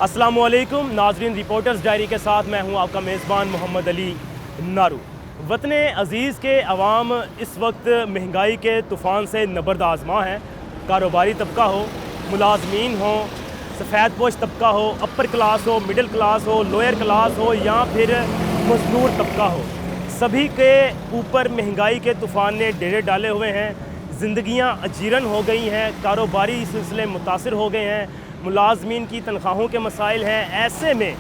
अस्सलामुअलैकुम नाजरीन, reporters diary के साथ मैं हूं आपका मेज़बान मोहम्मद अली नारू। वतन अज़ीज़ के अवाम इस वक्त महंगाई के तूफ़ान से नबर्द आज़मा है। कारोबारी तबका हो, मुलाजमीन हो, सफ़ेद पोश तबका हो, अपर क्लास हो, मिडिल क्लास हो, लोअर क्लास हो या फिर मजदूर तबका हो, सभी के ऊपर महंगाई के तूफ़ान ने डेरे डाले हुए हैं। ज़िंदगियाँ अजीरन हो गई हैं, कारोबारी सिलसिले मुतासर हो गए हैं, मुलाजमीन की तनख्वाहों के मसाइल हैं। ऐसे में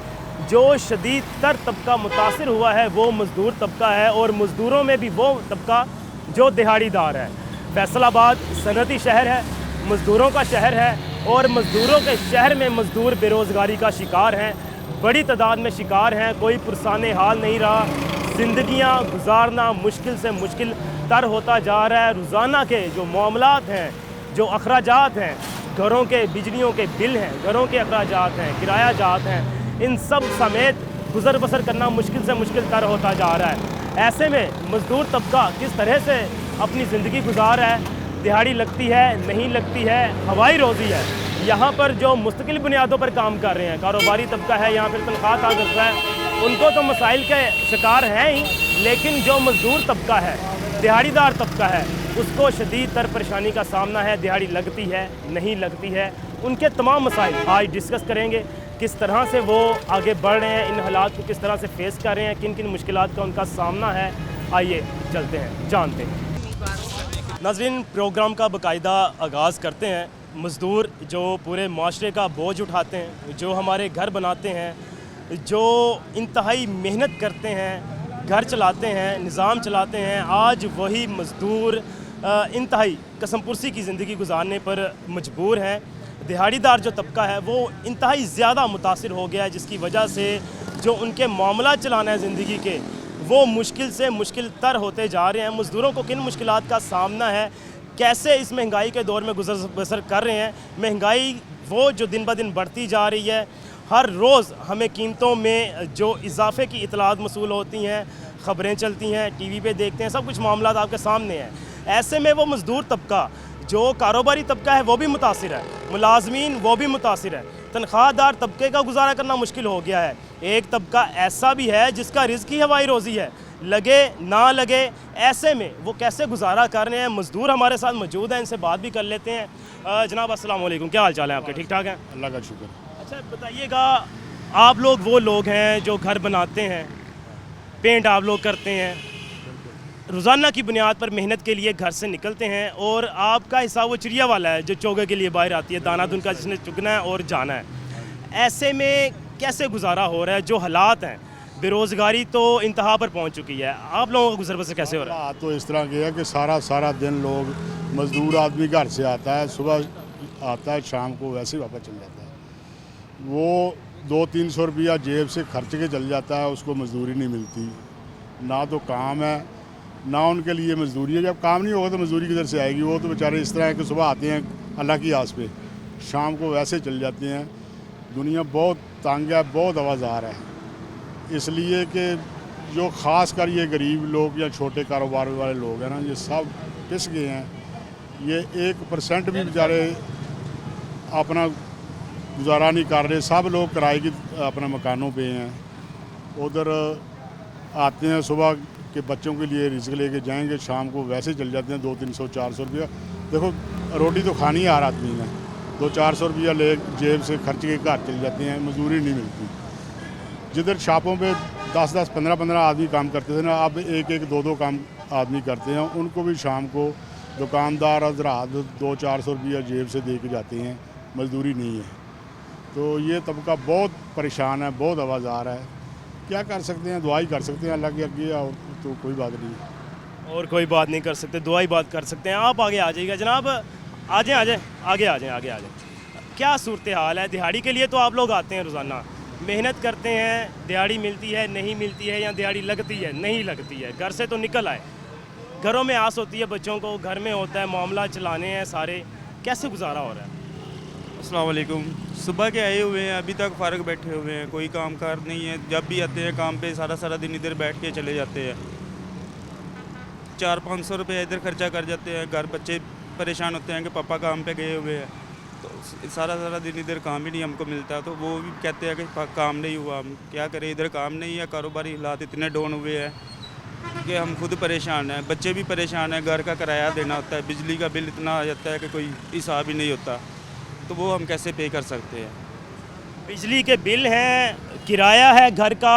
जो शदीद तर तबका मुतासर हुआ है वो मज़दूर तबका है, और मज़दूरों में भी वो तबका जो दिहाड़ीदार है। फैसलाबाद सनती शहर है, मज़दूरों का शहर है, और मज़दूरों के शहर में मज़दूर बेरोज़गारी का शिकार हैं, बड़ी तादाद में शिकार हैं। कोई पुरसाने हाल नहीं रहा, ज़िंदगियाँ गुजारना मुश्किल से मुश्किल तर होता जा रहा है। रोज़ाना के जो मामलात हैं, जो अखराजात हैं, घरों के बिजलियों के बिल हैं, घरों के अखराजात हैं, किराया जात हैं, इन सब समेत गुज़र बसर करना मुश्किल से मुश्किल तर होता जा रहा है। ऐसे में मज़दूर तबका किस तरह से अपनी ज़िंदगी गुजार रहा है, दिहाड़ी लगती है नहीं लगती है, हवाई रोज़ी है, यहाँ पर जो मुस्तकिल बुनियादों पर काम कर रहे हैं कारोबारी तबका है या फिर तनख्वाह तागत है, उनको तो मसाइल के शिकार हैं ही, लेकिन जो मज़दूर तबका है, दिहाड़ीदार तबका है, उसको शदीद तर परेशानी का सामना है। दिहाड़ी लगती है नहीं लगती है, उनके तमाम मसाइल आज डिस्कस करेंगे। किस तरह से वो आगे बढ़ रहे हैं, इन हालात को किस तरह से फेस कर रहे हैं, किन किन मुश्किलात का उनका सामना है, आइए चलते हैं जानते हैं। नाज़रीन, प्रोग्राम का बाकायदा आगाज़ करते हैं। मज़दूर जो पूरे माशरे का बोझ उठाते हैं, जो हमारे घर बनाते हैं, जो इंतहाई मेहनत करते हैं, घर चलाते हैं, निज़ाम चलाते हैं, आज वही मज़दूर इंतहाई कसमपुरसी की ज़िंदगी गुजारने पर मजबूर हैं। दिहाड़ीदार जो तबका है वो इंतहाई ज़्यादा मुतासिर हो गया है, जिसकी वजह से जो उनके मामला चलाना है ज़िंदगी के, वो मुश्किल से मुश्किल तर होते जा रहे हैं। मज़दूरों को किन मुश्किलात का सामना है, कैसे इस महंगाई के दौर में गुजर बसर कर रहे हैं। महंगाई वो जो दिन ब दिन बढ़ती जा रही है, हर रोज़ हमें कीमतों में जो इजाफे की इतलात मसूल होती हैं, ख़बरें चलती हैं, टीवी पे देखते हैं, सब कुछ मामला आपके सामने हैं। ऐसे में वो मज़दूर तबका जो कारोबारी तबका है वो भी मुतासिर है, मुलाजमीन वो भी मुतासिर है, तनख्वाहदार तबके का गुजारा करना मुश्किल हो गया है। एक तबका ऐसा भी है जिसका रिज़्क़ ही हवाई रोज़ी है, लगे ना लगे, ऐसे में वो कैसे गुजारा कर रहे हैं। मज़दूर हमारे साथ मौजूद हैं, इनसे बात भी कर लेते हैं। जनाब अस्सलाम वालेकुम, क्या हाल चाल है आपके? ठीक ठाक हैं? अल्लाह का शुक्र। अच्छा बताइएगा, आप लोग वो लोग हैं जो घर बनाते हैं, पेंट आप लोग करते हैं, रोज़ाना की बुनियाद पर मेहनत के लिए घर से निकलते हैं, और आपका हिसाब वो चिड़िया वाला है जो चोगे के लिए बाहर आती है, दाना दुन का जिसने चुगना है और जाना है। ऐसे में कैसे गुजारा हो रहा है? जो हालात हैं, बेरोज़गारी तो इंतहा पर पहुंच चुकी है, आप लोगों का गुजर बसर कैसे हो रहा है? तो इस तरह के है कि सारा दिन लोग मज़दूर आदमी घर से आता है, सुबह आता है, शाम को वैसे ही वापस चल जाता है। वो 200-300 रुपया जेब से खर्च के चल जाता है, उसको मजदूरी नहीं मिलती, ना तो काम है ना उनके लिए मजदूरी है। जब काम नहीं होगा तो मजदूरी किधर से आएगी? वो तो बेचारे इस तरह है कि सुबह आते हैं अल्लाह की आस पे, शाम को वैसे चल जाते हैं। दुनिया बहुत तंग है, बहुत आवाज़ार है, इसलिए कि जो ख़ास कर ये गरीब लोग या छोटे कारोबार वाले लोग हैं ना, ये सब पिस गए हैं। ये 1% भी बेचारे अपना गुजारा नहीं कर रहे। सब लोग किराए की अपने मकानों पे हैं, उधर आते हैं सुबह के बच्चों के लिए रिस्क लेके जाएंगे, शाम को वैसे चल जाते हैं 200-300-400 रुपया। देखो रोटी तो खानी है हर आदमी ने, 200-400 रुपया ले जेब से खर्च के घर चल जाते हैं, मजदूरी नहीं मिलती। जिधर शॉपों पे 10-10, 15-15 आदमी काम करते थे ना, अब 1-1, 2-2 काम आदमी करते हैं। उनको भी शाम को दुकानदार हज़रात 200-400 रुपया जेब से दे के जाते हैं, मजदूरी नहीं है। तो ये तबका बहुत परेशान है, बहुत आवाज़ार है। क्या कर सकते हैं? दुआ ही कर सकते हैं अल्लाह के आगे, और तो कोई बात नहीं। और कोई बात नहीं कर सकते, दुआ ही बात कर सकते हैं। आप आगे आ जाइएगा जनाब, आ जाएँ आगे आ जाएँ। क्या सूरत हाल है? दिहाड़ी के लिए तो आप लोग आते हैं, रोज़ाना मेहनत करते हैं, दिहाड़ी मिलती है नहीं मिलती है, या दिहाड़ी लगती है नहीं लगती है, घर से तो निकल आए, घरों में आस होती है बच्चों को, घर में होता है, मामला चलाने हैं सारे, कैसे गुजारा हो रहा है? अस्सलाम वालेकुम। सुबह के आए हुए हैं, अभी तक फ़ारग बैठे हुए हैं, कोई काम कार नहीं है। जब भी आते हैं काम पे सारा दिन इधर बैठ के चले जाते हैं। 400-500 रुपये इधर खर्चा कर जाते हैं। घर बच्चे परेशान होते हैं कि पापा काम पे गए हुए हैं। तो सारा दिन इधर काम ही नहीं हमको मिलता, तो वो भी कहते हैं कि काम नहीं हुआ। हम क्या करें, इधर काम नहीं है, कारोबारी हालात इतने डाउन हुए हैं कि हम खुद परेशान हैं, बच्चे भी परेशान हैं। घर का किराया देना होता है, बिजली का बिल इतना आ जाता है कि कोई हिसाब ही नहीं होता, तो वो हम कैसे पे कर सकते हैं। बिजली के बिल हैं, किराया है घर का,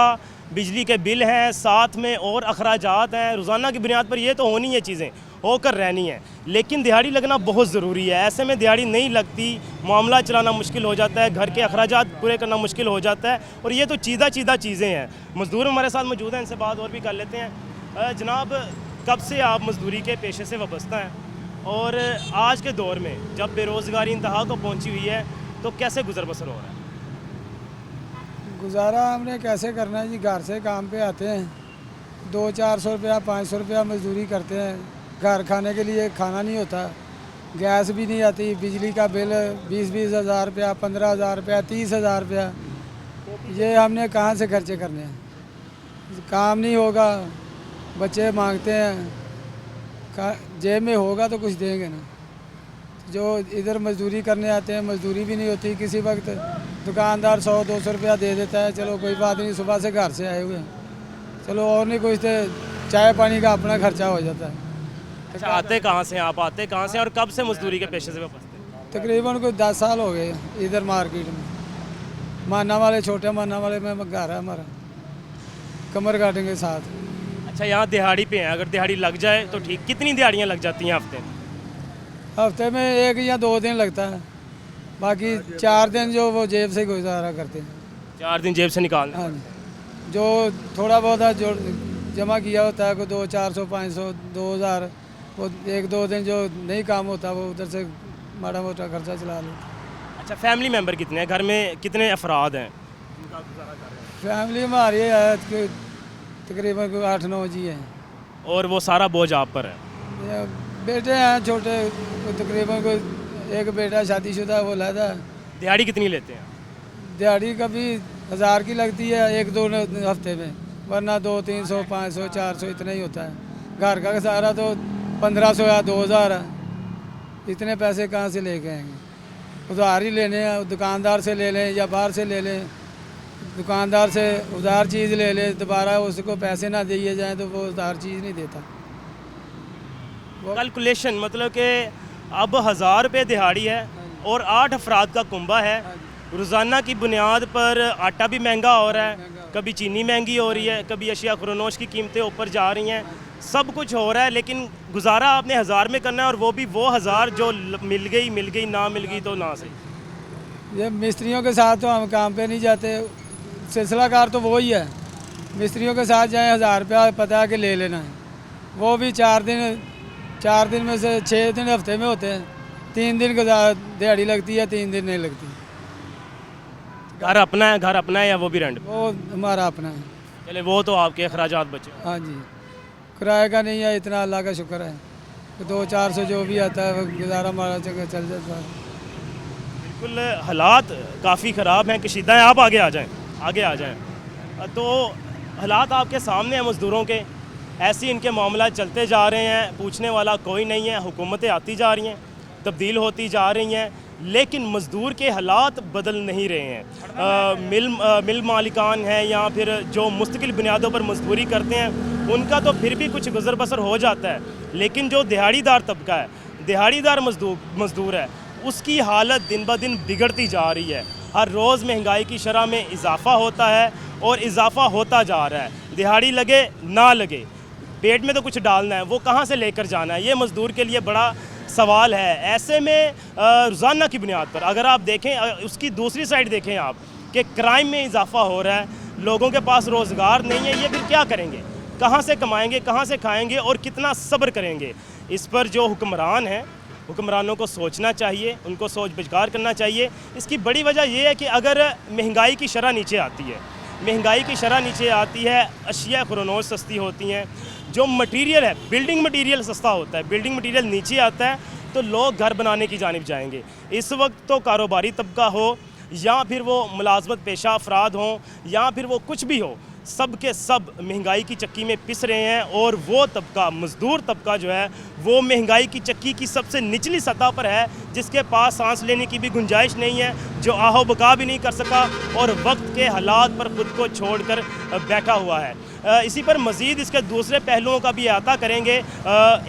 बिजली के बिल हैं, साथ में और अखराजात हैं। रोज़ाना की बुनियाद पर ये तो होनी है, चीज़ें होकर रहनी है, लेकिन दिहाड़ी लगना बहुत ज़रूरी है। ऐसे में दिहाड़ी नहीं लगती, मामला चलाना मुश्किल हो जाता है, घर के अखराजात पूरे करना मुश्किल हो जाता है, और ये तो चीज़ा चीज़ें हैं। मज़दूर हमारे साथ मौजूद हैं, इनसे बात और भी कर लेते हैं। जनाब, कब से आप मज़दूरी के पेशे से वाबस्ता हैं, और आज के दौर में जब बेरोज़गारी इंतहा को पहुँची हुई है, तो कैसे गुजर बसर हो रहा है? गुजारा हमने कैसे करना है जी, घर से काम पे आते हैं, 200-400 रुपया 500 रुपया मजदूरी करते हैं, घर खाने के लिए खाना नहीं होता, गैस भी नहीं आती, बिजली का बिल 20-20 हज़ार रुपया, 15,000 रुपया, 30,000 रुपया, ये हमने कहाँ से खर्चे करने हैं? काम नहीं होगा, बच्चे मांगते हैं, जेब में होगा तो कुछ देंगे ना। जो इधर मजदूरी करने आते हैं, मजदूरी भी नहीं होती, किसी वक्त दुकानदार 100-200 रुपया दे देता है, चलो कोई बात नहीं, सुबह से घर से आए हुए हैं, चलो और नहीं कुछ, तो चाय पानी का अपना खर्चा हो जाता है। अच्छा, आते कहाँ से आप, आते कहाँ से, और कब से मजदूरी के पेशे से वाबस्ते हैं? तकरीबन कोई 10 साल हो गए इधर मार्केट में। माना वाले, छोटे माना वाले में घर है हमारा, कमर गार्डन के साथ। अच्छा, यहाँ दिहाड़ी पे हैं, अगर दिहाड़ी लग जाए तो ठीक। कितनी दिहाड़ियाँ लग जाती हैं हफ्ते में? हफ्ते में 1 या 2 दिन लगता है, बाकी 4 दिन जो वो जेब से गुजारा करते हैं। 4 दिन जेब से निकालना। हाँ जी, जो थोड़ा बहुत जो जमा किया होता है, कोई 200-400 500 2000, वो 1-2 दिन जो नहीं काम होता वो उधर से माड़ा मोटा खर्चा चला लेते। अच्छा, फैमिली मेंबर कितने हैं, घर में कितने अफराद हैं? फैमिली हमारी है कि तकरीबन कोई 8-9 जी हैं, और वो सारा बोझ आप पर है? ये बेटे हैं छोटे, कोई तकरीबन कोई एक बेटा शादीशुदा वो लादा है। दिहाड़ी कितनी लेते हैं? दिहाड़ी कभी 1000 की लगती है 1-2 हफ्ते में, वरना 200-300 500 400 इतना ही होता है। घर का सारा तो 1500 या 2000 है, इतने पैसे कहाँ से लेके आएंगे? उधार ही लेने हैं, दुकानदार से ले लें या बाहर से ले लें, दुकानदार से उधार चीज़ ले लें, दोबारा उसको पैसे ना दिए जाएं तो वो उधार चीज़ नहीं देता। कैलकुलेशन मतलब कि अब 1000 रुपये दिहाड़ी है और 8 अफराद का कुंबा है, रोज़ाना की बुनियाद पर आटा भी महंगा हो रहा है, कभी चीनी महंगी हो रही है, कभी अशिया खुरोनोश की कीमतें ऊपर जा रही हैं, सब कुछ हो रहा है, लेकिन गुजारा आपने 1000 में करना है, और वो भी वो 1000 जो मिल गई, ना मिल गई तो ना सही। ये मिस्त्रियों के साथ तो हम काम पे नहीं जाते, सिलसिलाकार तो वो ही है। मिस्त्रियों के साथ जाएं 1000 रुपया पता है कि ले लेना है, वो भी 4 दिन में से 6 दिन हफ्ते में होते हैं, 3 दिन दिहाड़ी लगती है, 3 दिन नहीं लगती। घर अपना है या वो भी रेंट? वो हमारा अपना है। चले, वो तो आपके अखराजात बचे। हाँ जी, किराए का नहीं है, इतना अल्लाह का शुक्र है, 200-400 जो भी आता है वो गुजारा हमारा जगह चल जाता है। बिल्कुल, हालात काफ़ी ख़राब हैं, कशीदा हैं। आप आगे आ जाएं। तो हालात आपके सामने हैं मज़दूरों के, ऐसे इनके मामला चलते जा रहे हैं, पूछने वाला कोई नहीं है। हुकूमतें आती जा रही हैं, तब्दील होती जा रही हैं, लेकिन मज़दूर के हालात बदल नहीं रहे हैं। मिल मालिकान हैं या फिर जो मुस्तकिल बुनियादों पर मजदूरी करते हैं, उनका तो फिर भी कुछ गुजर बसर हो जाता है, लेकिन जो दिहाड़ीदार तबका है, दिहाड़ीदार मजदूर है, उसकी हालत दिन ब दिन बिगड़ती जा रही है। हर रोज़ महंगाई की शरह में इजाफ़ा होता है और इजाफ़ा होता जा रहा है। दिहाड़ी लगे ना लगे, पेट में तो कुछ डालना है, वो कहाँ से लेकर जाना है, ये मज़दूर के लिए बड़ा सवाल है। ऐसे में रोज़ाना की बुनियाद पर अगर आप देखें, उसकी दूसरी साइड देखें आप कि क्राइम में इजाफ़ा हो रहा है, लोगों के पास रोज़गार नहीं है, ये फिर क्या करेंगे, कहाँ से कमाएंगे, कहाँ से खाएंगे और कितना सब्र करेंगे? इस पर जो हुक्मरान हैं, हुक्मरानों को सोचना चाहिए, उनको सोच विचार करना चाहिए। इसकी बड़ी वजह यह है कि अगर महंगाई की शरह नीचे आती है, अशिया खुरोनोश सस्ती होती हैं, जो मटीरियल है, बिल्डिंग मटीरियल सस्ता होता है, बिल्डिंग मटीरियल नीचे आता है, तो लोग घर बनाने की जानिब जाएंगे। इस वक्त तो कारोबारी तबका हो या फिर वो मुलाजमत पेशा अफराद हों या फिर वो कुछ भी हो, सब के सब महंगाई की चक्की में पिस रहे हैं और वो तबका, मज़दूर तबका जो है वो महंगाई की चक्की की सबसे निचली सतह पर है, जिसके पास सांस लेने की भी गुंजाइश नहीं है, जो आहो बका भी नहीं कर सका और वक्त के हालात पर ख़ुद को छोड़कर बैठा हुआ है। इसी पर मज़ीद इसके दूसरे पहलुओं का भी अहाता करेंगे।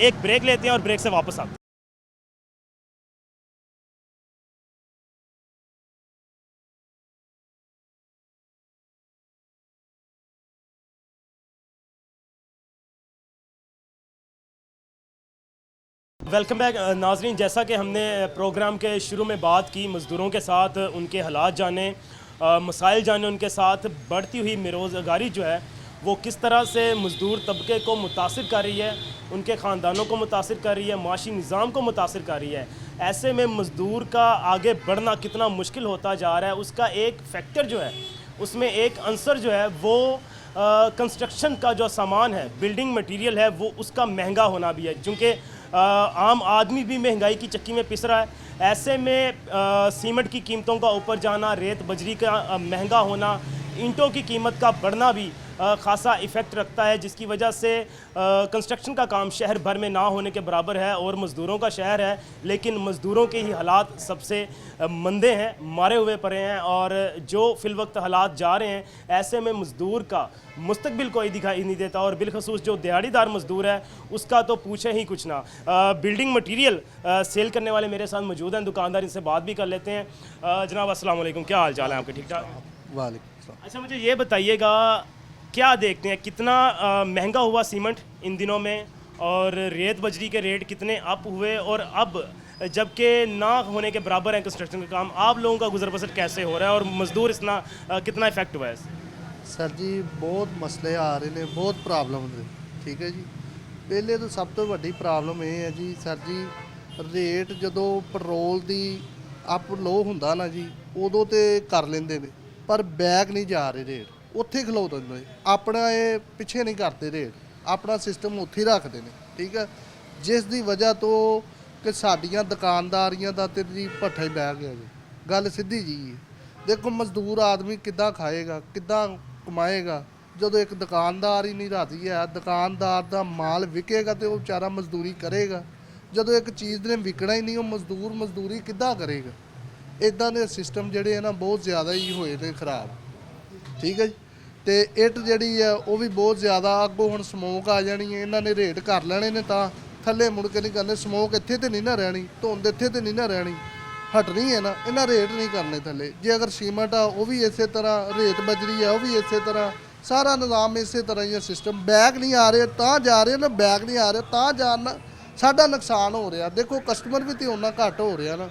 एक ब्रेक लेते हैं और ब्रेक से वापस आते हैं। वेलकम बैक नाजरीन। जैसा कि हमने प्रोग्राम के शुरू में बात की, मज़दूरों के साथ उनके हालात जाने, मसाइल जाने, उनके साथ बढ़ती हुई बेरोज़गारी जो है वो किस तरह से मज़दूर तबके को मुतासिर कर रही है, उनके ख़ानदानों को मुतासिर कर रही है, माशी निज़ाम को मुतासिर कर रही है। ऐसे में मज़दूर का आगे बढ़ना कितना मुश्किल होता जा रहा है, उसका एक फैक्टर जो है, उसमें एक अंसर जो है वो कंस्ट्रक्शन का जो सामान है, बिल्डिंग मटेरियल है, वो उसका महंगा होना भी है, क्योंकि आम आदमी भी महंगाई की चक्की में पिस रहा है। ऐसे में सीमेंट की कीमतों का ऊपर जाना, रेत बजरी का महंगा होना, ईंटों की कीमत का बढ़ना भी ख़ासा इफ़ेक्ट रखता है, जिसकी वजह से कंस्ट्रक्शन का काम शहर भर में ना होने के बराबर है और मज़दूरों का शहर है, लेकिन मज़दूरों के ही हालात सबसे मंदे हैं, मारे हुए पड़े हैं और जो फ़िलवक्त हालात जा रहे हैं, ऐसे में मज़दूर का मुस्तकबिल कोई दिखाई नहीं देता और बिलखसूस जो दिहाड़ीदार मज़दूर है उसका तो पूछे ही कुछ ना। बिल्डिंग मटीरियल सेल करने वाले मेरे साथ मौजूद हैं, दुकानदार, इनसे बात भी कर लेते हैं। जनाब अस्सलाम वालेकुम, क्या हाल चाल है आपके? ठीक ठाक? वालेकुम। अच्छा, मुझे ये बताइएगा, क्या देखते हैं कितना महंगा हुआ सीमेंट इन दिनों में और रेत बजरी के रेट कितने अप हुए, और अब जबकि ना होने के बराबर है कंस्ट्रक्शन का काम, आप लोगों का गुजर बसर कैसे हो रहा है और मज़दूर इसना कितना इफेक्ट हुआ है इससे? सर जी बहुत मसले आ रहे हैं, बहुत प्रॉब्लम ने। ठीक है जी, पहले तो सब तो वड्डी प्रॉब्लम ये है जी सर जी, रेट ਜਦੋਂ ਪੈਟਰੋਲ ਦੀ ਅਪ ਲੋ ਹੁੰਦਾ ਨਾ ਜੀ ਉਦੋਂ ਤੇ ਕਰ ਲੈਂਦੇ ਨੇ, ਪਰ ਬੈਕ ਨਹੀਂ ਜਾ ਰਹੇ ਰੇਟ, ਉੱਥੇ ਖਲੋ ਦਿੰਦੇ ਨੇ। ਆਪਣਾ ਇਹ ਪਿੱਛੇ ਨਹੀਂ ਕਰਦੇ ਰੇਟ, ਆਪਣਾ ਸਿਸਟਮ ਉੱਥੇ ਹੀ ਰੱਖਦੇ ਨੇ। ਠੀਕ ਹੈ, ਜਿਸ ਦੀ ਵਜ੍ਹਾ ਤੋਂ ਕਿ ਸਾਡੀਆਂ ਦੁਕਾਨਦਾਰੀਆਂ ਦਾ ਤੇ ਜੀ ਭੱਠਾ ਹੀ ਬਹਿ ਗਿਆ ਜੀ। ਗੱਲ ਸਿੱਧੀ ਜੀ ਹੈ। ਦੇਖੋ ਮਜ਼ਦੂਰ ਆਦਮੀ ਕਿੱਦਾਂ ਖਾਏਗਾ, ਕਿੱਦਾਂ ਕਮਾਏਗਾ, ਜਦੋਂ ਇੱਕ ਦੁਕਾਨਦਾਰ ਹੀ ਨਹੀਂ ਰਾਜ਼ੀ ਹੈ। ਦੁਕਾਨਦਾਰ ਦਾ ਮਾਲ ਵਿਕੇਗਾ ਤੇ ਉਹ ਵਿਚਾਰਾ ਮਜ਼ਦੂਰੀ ਕਰੇਗਾ, ਜਦੋਂ ਇੱਕ ਚੀਜ਼ ਨੇ ਵਿਕਣਾ ਹੀ ਨਹੀਂ, ਉਹ ਮਜ਼ਦੂਰ ਮਜ਼ਦੂਰੀ ਕਿੱਦਾਂ ਕਰੇਗਾ। ਇਦਾਂ ਦੇ ਸਿਸਟਮ ਜਿਹੜੇ ਆ ਨਾ ਬਹੁਤ ਜ਼ਿਆਦਾ ਹੀ ਹੋਏ ਨੇ ਖਰਾਬ। ਠੀਕ ਹੈ ਜੀ, ਤੇ ਇੱਟ ਜਿਹੜੀ ਆ ਉਹ ਵੀ ਬਹੁਤ ਜ਼ਿਆਦਾ, ਅੱਗੋਂ ਹੁਣ ਸਮੋਕ ਆ ਜਾਣੀ ਹੈ, ਇਹਨਾਂ ਨੇ ਰੇਟ ਕਰ ਲੈਣੇ ਨੇ ਤਾਂ ਥੱਲੇ ਮੁੜ ਕੇ ਨਹੀਂ ਕਰਨੇ। ਸਮੋਕ ਇੱਥੇ ਤੇ ਨਹੀਂ ਨਾ ਰਹਿਣੀ, ਧੁੰਦ ਇੱਥੇ ਤੇ ਨਹੀਂ ਨਾ ਰਹਿਣੀ, ਹਟਣੀ ਹੈ ਨਾ, ਇਹਨਾਂ ਰੇਟ ਨਹੀਂ ਕਰਨੇ ਥੱਲੇ। ਜੇ ਅਗਰ ਸੀਮੈਂਟ ਆ ਉਹ ਵੀ ਇਸੇ ਤਰ੍ਹਾਂ, ਰੇਤ ਬਜਰੀ ਆ ਉਹ ਵੀ ਇਸੇ ਤਰ੍ਹਾਂ, ਸਾਰਾ ਨਿਜ਼ਾਮ ਇਸੇ ਤਰ੍ਹਾਂ ਹੀ ਸਿਸਟਮ। ਬੈਗ ਨਹੀਂ ਆ ਰਹੇ ਤਾਂ ਜਾ ਰਹੇ ਨਾ, ਬੈਗ ਨਹੀਂ ਆ ਰਹੇ ਤਾਂ ਜਾਣ, ਸਾਡਾ ਨੁਕਸਾਨ ਹੋ ਰਿਹਾ। ਦੇਖੋ ਕਸਟਮਰ ਵੀ ਤੇ ਉਹਨਾਂ ਘੱਟ ਹੋ ਰਿਹਾ ਨਾ,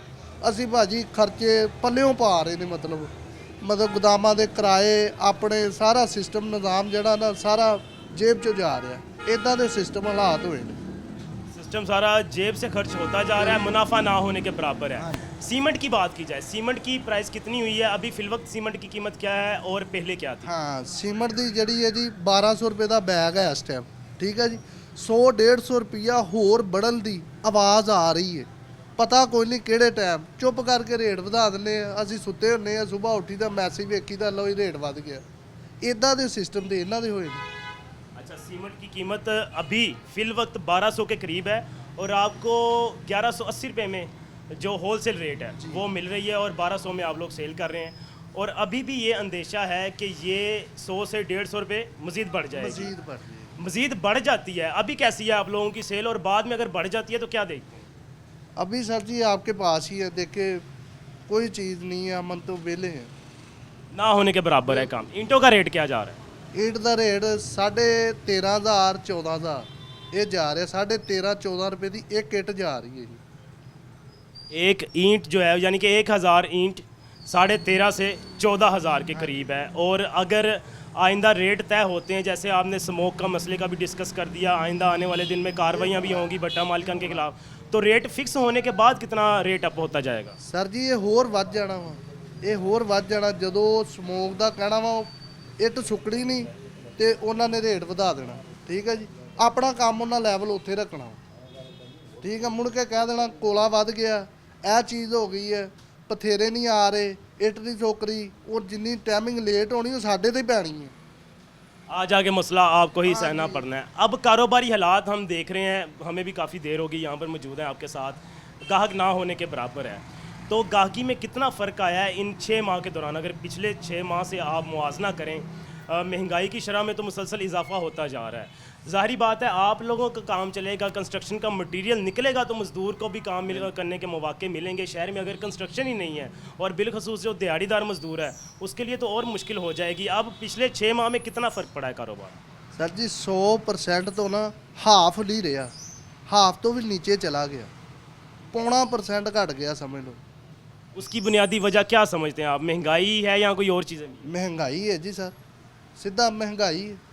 ਅਸੀਂ ਭਾਜੀ ਖਰਚੇ ਪੱਲਿਓਂ ਪਾ ਰਹੇ ਨੇ। ਮਤਲਬ ਗੋਦਾਮਾਂ ਦੇ ਕਿਰਾਏ, ਆਪਣੇ ਸਾਰਾ ਸਿਸਟਮ ਨਿਜ਼ਾਮ ਜਿਹੜਾ ਨਾ ਸਾਰਾ ਜੇਬ 'ਚੋਂ ਜਾ ਰਿਹਾ। ਇਦਾਂ ਦੇ ਸਿਸਟਮ ਹਾਲਾਤ ਹੋਏ ਨੇ। सिस्टम सारा जेब से खर्च होता जा रहा है, मुनाफा ना होने के बराबर है। सीमेंट की बात की जाए, सीमेंट की प्राइस कितनी हुई है अभी फिलवक्त, सीमेंट की कीमत क्या है और पहले क्या थी? हाँ, सीमेंट ਦੀ ਜਿਹੜੀ ਹੈ ਜੀ 1200 ਰੁਪਏ ਦਾ ਬੈਗ ਹੈ ਇਸ ਟਾਈਮ। ਠੀਕ ਹੈ ਜੀ, 100-150 ਰੁਪਈਆ ਹੋਰ बढ़न ਦੀ ਆਵਾਜ਼ ਆ ਰਹੀ ਹੈ। ਪਤਾ ਕੋਈ ਨਹੀਂ ਕਿਹੜੇ ਟਾਈਮ ਚੁੱਪ ਕਰਕੇ ਰੇਟ ਵਧਾ ਦਿੰਦੇ ਆ। ਅਸੀਂ ਸੁੱਤੇ ਹੁੰਦੇ ਆ, ਸਵੇਰ ਉੱਠੀ ਤਾਂ ਮੈਸੇਜ ਵੇਖੀ ਤਾਂ ਲਓ ਰੇਟ ਵੱਧ ਗਿਆ। ਇਦਾਂ ਦੇ ਸਿਸਟਮ ਤੇ ਇਹਨਾਂ ਦੇ ਹੋਏ ਨੇ। अच्छा, सीमेंट की कीमत अभी फिल वक्त 1200 के करीब है और आपको 1180 रुपये में जो होलसेल रेट है वो मिल रही है और 1200 में आप लोग सेल कर रहे हैं। और अभी भी ये अंदेशा है कि ये 100 से 150 रुपये मज़ीद बढ़ जाएगी, मज़ीद बढ़ जाती है। अभी कैसी है आप लोगों की सेल और बाद में अगर बढ़ जाती है तो क्या देखते हैं? अभी सर जी आपके पास ही है, देखे कोई चीज़ नहीं है, मन तो वेले हैं, ना होने के बराबर है काम। ईंटों का रेट क्या जा रहा है? ईंट का रेट 13,500 14,000 ये जा रहा है। 13,500 रुपये की एक ईंट जा रही है जी। एक ईंट जो है यानी कि 1000 ईंट 13,500 से 14,000 के करीब है। और अगर आइंदा रेट तय होते हैं, जैसे आपने स्मोक का मसले का भी डिस्कस कर दिया, आइंदा आने वाले दिन में कार्रवाइयाँ भी होंगी भट्टा मालिकान के खिलाफ, तो रेट फिक्स होने के बाद कितना रेट अप होता जाएगा? सर जी ये होर वध जाना वा, ये होर वध जाना। ਜਦੋਂ ਸਮੋਕ ਦਾ ਕਹਿਣਾ ਵਾ ਇੱਟ ਸੁੱਕਣੀ ਨਹੀਂ ਤੇ ਉਹਨਾਂ ਨੇ ਰੇਟ ਵਧਾ ਦੇਣਾ। ਠੀਕ ਹੈ ਜੀ, ਆਪਣਾ ਕੰਮ ਉਹਨਾਂ ਲੈਵਲ ਉੱਥੇ ਰੱਖਣਾ। ਠੀਕ ਹੈ, ਮੁੜ ਕੇ ਕਹਿ ਦੇਣਾ ਕੋਲਾ ਵੱਧ ਗਿਆ, ਇਹ ਚੀਜ਼ ਹੋ ਗਈ ਹੈ, ਬਥੇਰੇ ਨਹੀਂ ਆ ਰਹੇ, ਇੱਟ ਦੀ ਟੋਕਰੀ, ਉਹ ਜਿੰਨੀ ਟਾਈਮਿੰਗ ਲੇਟ ਹੋਣੀ ਉਹ ਸਾਡੇ ਤੇ ਹੀ ਪੈਣੀ ਹੈ। आज आगे मसला आपको ही सहना पड़ना है। अब कारोबारी हालात हम देख रहे हैं, हमें भी काफ़ी देर होगी यहाँ पर मौजूद हैं आपके साथ, गाहक ना होने के बराबर है। तो गाहकी में कितना फ़र्क आया है इन 6 माह के दौरान? अगर पिछले 6 माह से आप मुआवजा करें, महंगाई की शरह में तो मुसलसल इजाफा होता जा रहा है। ज़ाहिरी बात है आप लोगों का काम चलेगा, कंस्ट्रक्शन का मटेरियल निकलेगा तो मज़दूर को भी काम करने के मौके मिलेंगे। शहर में अगर कंस्ट्रक्शन ही नहीं है और बिलखसूस जो दिहाड़ीदार मज़दूर है उसके लिए तो और मुश्किल हो जाएगी। अब पिछले 6 माह में कितना फ़र्क पड़ा है कारोबार? सर जी 100% तो ना हाफ नहीं रहा, हाफ तो भी नीचे चला गया, 0.5% घट गया समझ लो। उसकी बुनियादी वजह क्या समझते हैं आप? महंगाई है या कोई और चीज़ें? महंगाई है जी सर, सीधा महंगाई है।